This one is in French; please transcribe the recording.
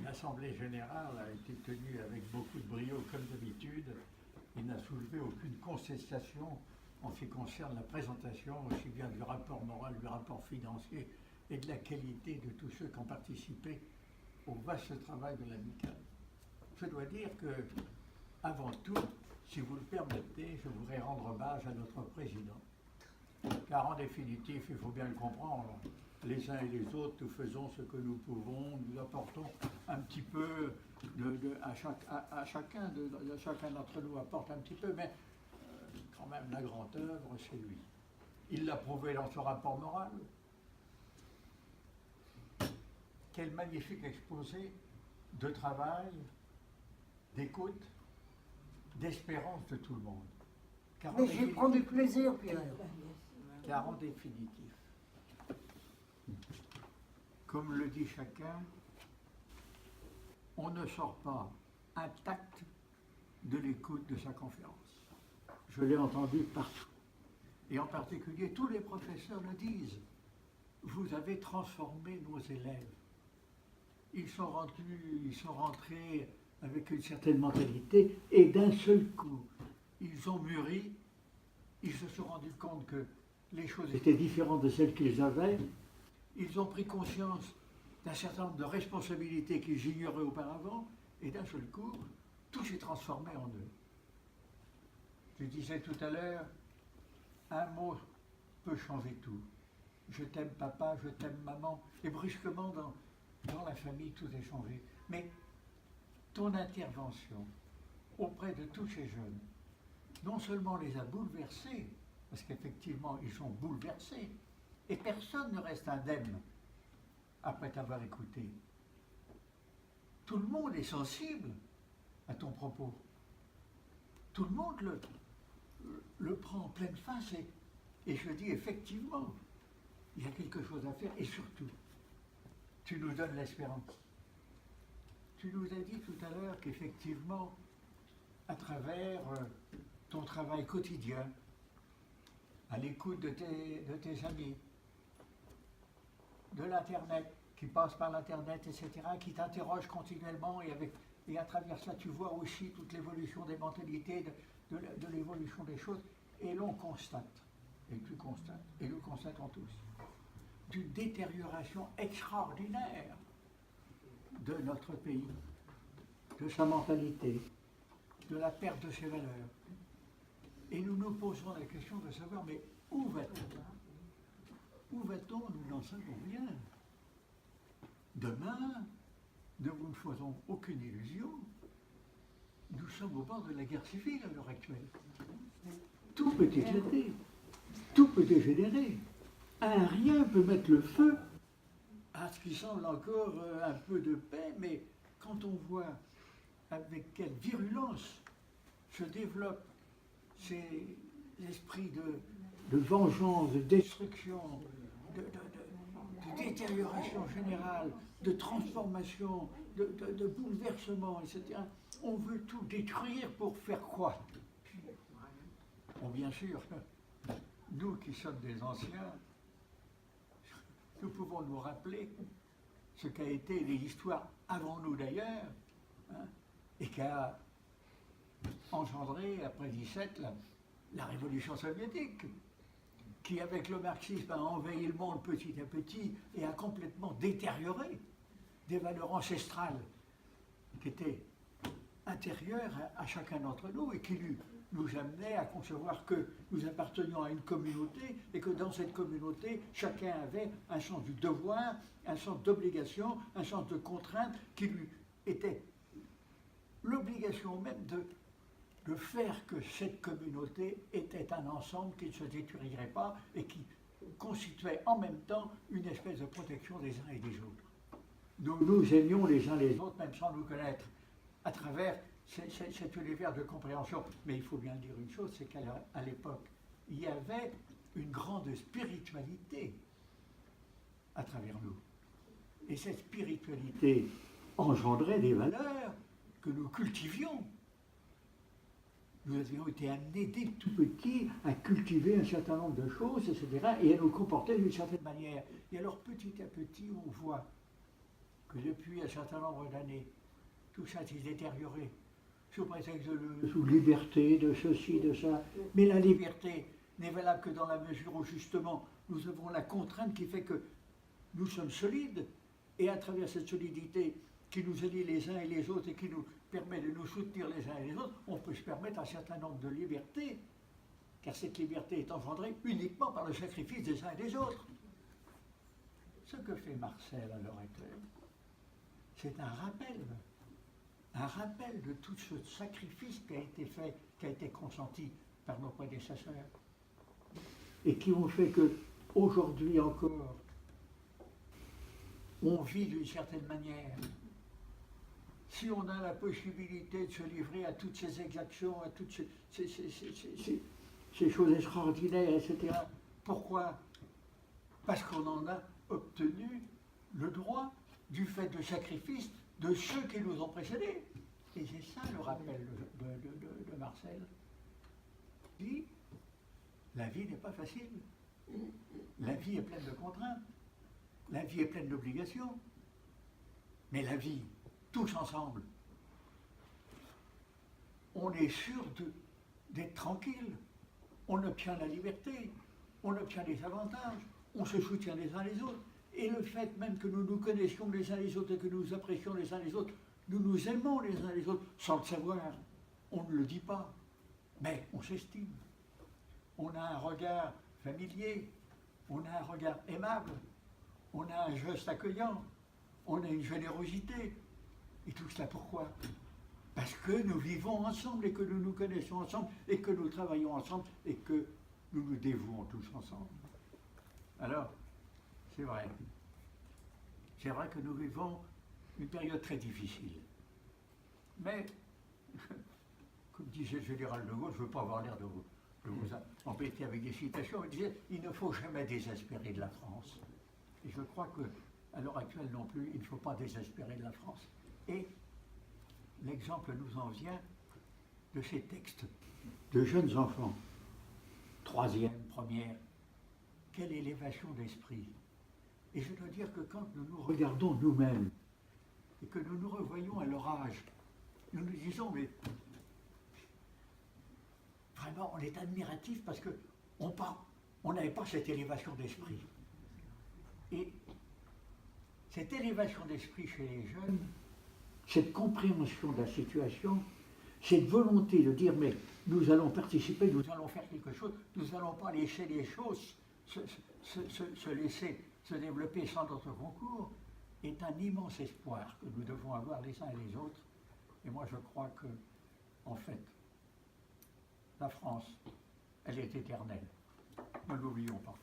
l'Assemblée générale a été tenue avec beaucoup de brio comme d'habitude et n'a soulevé aucune contestation en ce qui concerne la présentation aussi bien du rapport moral, du rapport financier et de la qualité de tous ceux qui ont participé au vaste travail de l'amicale. Je dois dire que, avant tout, si vous le permettez, je voudrais rendre hommage à notre président. Car en définitive, il faut bien le comprendre, les uns et les autres, nous faisons ce que nous pouvons, nous apportons un petit peu, chacun d'entre nous apporte un petit peu, mais quand même la grande œuvre, c'est lui. Il l'a prouvé dans son rapport moral. Quel magnifique exposé de travail, d'écoute, d'espérance de tout le monde. Mais j'y prends du plaisir, Pierre. Car en définitive, comme le dit chacun, on ne sort pas intact de l'écoute de sa conférence. Je l'ai entendu partout. Et en particulier, tous les professeurs le disent. Vous avez transformé nos élèves. Ils sont rentrés avec une certaine mentalité et d'un seul coup, ils ont mûri, ils se sont rendus compte que les choses étaient différentes de celles qu'ils avaient, ils ont pris conscience d'un certain nombre de responsabilités qu'ils ignoraient auparavant, et d'un seul coup, tout s'est transformé en eux. Je disais tout à l'heure, un mot peut changer tout. Je t'aime papa, je t'aime maman, et brusquement dans la famille tout est changé. Mais ton intervention auprès de tous ces jeunes, non seulement les a bouleversés, parce qu'effectivement ils sont bouleversés, et personne ne reste indemne après t'avoir écouté. Tout le monde est sensible à ton propos. Tout le monde le prend en pleine face et je dis effectivement, il y a quelque chose à faire et surtout, tu nous donnes l'espérance. Tu nous as dit tout à l'heure qu'effectivement, à travers ton travail quotidien, à l'écoute de tes amis, de l'Internet, qui passe par l'Internet, etc., qui t'interroge continuellement et à travers ça, tu vois aussi toute l'évolution des mentalités, de l'évolution des choses, et l'on constate, et tu constates, et nous constatons tous, d'une détérioration extraordinaire de notre pays, de sa mentalité, de la perte de ses valeurs. Et nous nous posons la question de savoir, mais où va-t-on? Où va-t-on? Nous n'en savons rien. Demain, ne nous faisons aucune illusion, nous sommes au bord de la guerre civile à l'heure actuelle. Tout peut éclater, tout peut dégénérer. Un rien peut mettre le feu à ce qui semble encore un peu de paix, mais quand on voit avec quelle virulence se développent ces esprits de vengeance, de destruction, de détérioration générale, de transformation, de bouleversement, etc. On veut tout détruire pour faire quoi? Bon, bien sûr, nous qui sommes des anciens, nous pouvons nous rappeler ce qu'a été l'histoire avant nous d'ailleurs, hein, et qu'a engendré après 17 la révolution soviétique, qui avec le marxisme a envahi le monde petit à petit et a complètement détérioré des valeurs ancestrales qui étaient intérieures à chacun d'entre nous et qui nous amenaient à concevoir que nous appartenions à une communauté et que dans cette communauté, chacun avait un sens du devoir, un sens d'obligation, un sens de contrainte qui lui était l'obligation même de faire que cette communauté était un ensemble qui ne se détruirait pas et qui constituait en même temps une espèce de protection des uns et des autres. Nous nous aimions les uns les autres, même sans nous connaître, à travers cet univers de compréhension. Mais il faut bien dire une chose, c'est qu'à l'époque, il y avait une grande spiritualité à travers nous. Et cette spiritualité engendrait des valeurs que nous cultivions. Nous avions été amenés dès tout petits à cultiver un certain nombre de choses, etc., et à nous comporter d'une certaine manière. Et alors petit à petit, on voit que depuis un certain nombre d'années, tout ça s'est détérioré, sous prétexte de liberté, de ceci, de ça. Mais la liberté n'est valable que dans la mesure où justement nous avons la contrainte qui fait que nous sommes solides, et à travers cette solidité qui nous unit les uns et les autres et qui nous permet de nous soutenir les uns et les autres, on peut se permettre un certain nombre de libertés, car cette liberté est engendrée uniquement par le sacrifice des uns et des autres. Ce que fait Marcel à l'heure actuelle, c'est un rappel de tout ce sacrifice qui a été fait, qui a été consenti par nos prédécesseurs, et qui ont fait que, aujourd'hui encore, on vit d'une certaine manière. Si on a la possibilité de se livrer à toutes ces exactions, à toutes ces choses extraordinaires, etc., pourquoi? Parce qu'on en a obtenu le droit du fait de sacrifice de ceux qui nous ont précédés. Et c'est ça le rappel de Marcel. Il dit, la vie n'est pas facile. La vie est pleine de contraintes. La vie est pleine d'obligations. Mais la vie, tous ensemble, on est sûr d'être tranquille. On obtient la liberté, on obtient des avantages, on se soutient les uns les autres. Et le fait même que nous nous connaissions les uns les autres et que nous apprécions les uns les autres, nous nous aimons les uns les autres sans le savoir. On ne le dit pas, mais on s'estime. On a un regard familier, on a un regard aimable, on a un geste accueillant, on a une générosité. Et tout cela pourquoi? Parce que nous vivons ensemble et que nous nous connaissons ensemble et que nous travaillons ensemble et que nous nous dévouons tous ensemble. Alors, c'est vrai. C'est vrai que nous vivons une période très difficile. Mais, comme disait le général de Gaulle, je ne veux pas avoir l'air de vous embêter avec des citations, il disait « Il ne faut jamais désespérer de la France ». Et je crois qu'à l'heure actuelle non plus, il ne faut pas désespérer de la France. Et l'exemple nous en vient de ces textes de jeunes enfants, troisième, première. Quelle élévation d'esprit! Et je dois dire que quand nous nous regardons nous-mêmes et que nous nous revoyons à leur âge, nous nous disons, mais vraiment, on est admiratif parce qu'on n'avait pas cette élévation d'esprit. Et cette élévation d'esprit chez les jeunes, cette compréhension de la situation, cette volonté de dire, mais nous allons participer, nous allons faire quelque chose, nous n'allons pas laisser les choses se laisser se développer sans notre concours, est un immense espoir que nous devons avoir les uns et les autres. Et moi je crois que, en fait, la France, elle est éternelle. Ne l'oublions pas.